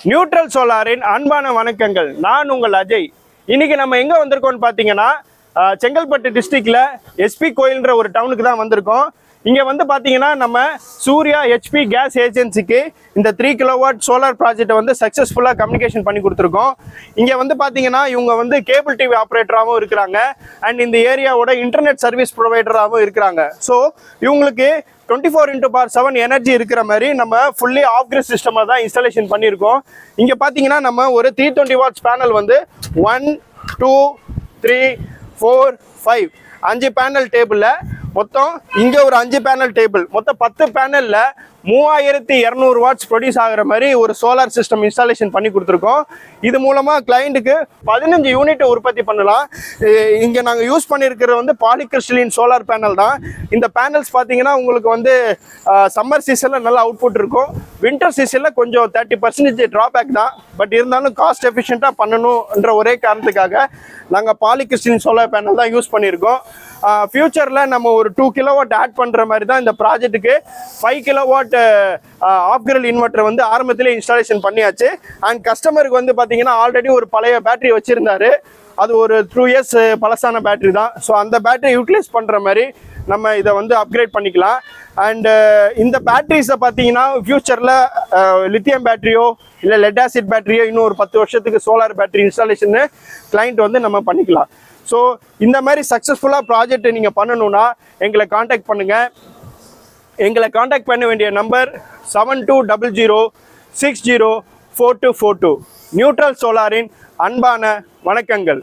Neutral சோலாரின் அன்பான வணக்கங்கள். நான் உங்கள் அஜய். இன்னைக்கு நம்ம எங்க வந்திருக்கோம்னு பாத்தீங்கன்னா செங்கல்பட்டு டிஸ்ட்ரிக்ட்ல எஸ்பி கோயில்ன்ற ஒரு டவுனுக்கு தான் வந்திருக்கோம். இங்க வந்து பாத்தீங்கன்னா நம்ம சூர்யா ஹெச்பி கேஸ் ஏஜென்சிக்கு இந்த 3 கிலோவாட் சோலார் ப்ராஜெக்ட் வந்து சக்சஸ்ஃபுல்லா கம்யூனிகேஷன் பண்ணி கொடுத்துருக்கோம். இங்க வந்து பாத்தீங்கன்னா இவங்க வந்து கேபிள் டிவி ஆப்ரேட்டராகவும் இருக்கிறாங்க அண்ட் இந்த ஏரியாவோட இன்டர்நெட் சர்வீஸ் ப்ரொவைடராகவும் இருக்கிறாங்க. ஸோ இவங்களுக்கு 24x7 எனர்ஜி இருக்கிற மாதிரி நம்ம ஃபுல்லி ஆஃப் கிரிட் சிஸ்டமாக தான் இன்ஸ்டாலேஷன் பண்ணியிருக்கோம். இங்கே பார்த்தீங்கன்னா நம்ம ஒரு 320 வாட்ஸ் பேனல் வந்து 1 2 3 4 5 5 பேனல் டேபிளில் மொத்தம் இங்கே ஒரு 5 பேனல் டேபிள் மொத்தம் 10 பேனலில் 3200 வாட்ஸ் ப்ரொடியூஸ் ஆகிற மாதிரி ஒரு சோலார் சிஸ்டம் இன்ஸ்டாலேஷன் பண்ணி கொடுத்துருக்கோம். இது மூலமாக கிளைண்ட்டுக்கு 15 யூனிட் உற்பத்தி பண்ணலாம். இங்கே நாங்கள் யூஸ் பண்ணியிருக்கிறது வந்து பாலிகிறிஸ்டலின் சோலார் பேனல் தான். இந்த பேனல்ஸ் பார்த்தீங்கன்னா உங்களுக்கு வந்து சம்மர் சீசனில் நல்ல அவுட்புட் இருக்கும். வின்டர் சீசனில் கொஞ்சம் 30% ட்ராபேக் தான். பட் இருந்தாலும் காஸ்ட் எஃபிஷியண்ட்டாக பண்ணணுன்ற ஒரே காரணத்துக்காக நாங்கள் பாலிகிறிஸ்டலின் சோலார் பேனல் தான் யூஸ் பண்ணியிருக்கோம். ஃபியூச்சரில் நம்ம ஒரு 2 கிலோவாட் ஆட் பண்ணுற மாதிரி தான் இந்த ப்ராஜெக்ட்டுக்கு 5 கிலோவாட் ஆஃப் கிரிட் இன்வெர்டர் வந்து ஆரம்பத்திலே இன்ஸ்டாலேஷன் பண்ணியாச்சு. அண்ட் கஸ்டமருக்கு வந்து பார்த்தீங்கன்னா ஆல்ரெடி ஒரு பழைய பேட்டரி வச்சுருந்தாரு. அது ஒரு 2 இயர்ஸ் பழசான பேட்டரி தான். ஸோ அந்த பேட்டரி யூட்டிலைஸ் பண்ணுற மாதிரி நம்ம இதை வந்து அப்கிரேட் பண்ணிக்கலாம். அண்டு இந்த பேட்டரிஸை பார்த்தீங்கன்னா ஃபியூச்சரில் லித்தியம் பேட்டரியோ இல்லை லெட் ஆசிட் பேட்டரியோ இன்னும் ஒரு 10 வருஷத்துக்கு சோலார் பேட்டரி இன்ஸ்டாலேஷனு கிளைண்ட் வந்து நம்ம பண்ணிக்கலாம். ஸோ இந்த மாதிரி சக்ஸஸ்ஃபுல்லாக ப்ராஜெக்ட் நீங்கள் பண்ணணுன்னா எங்களை காண்டாக்ட் பண்ணுங்கள். எங்களை காண்டாக்ட் பண்ண வேண்டிய நம்பர் 7200604242. நியூட்ரல் சோலாரின் அன்பான வணக்கங்கள்.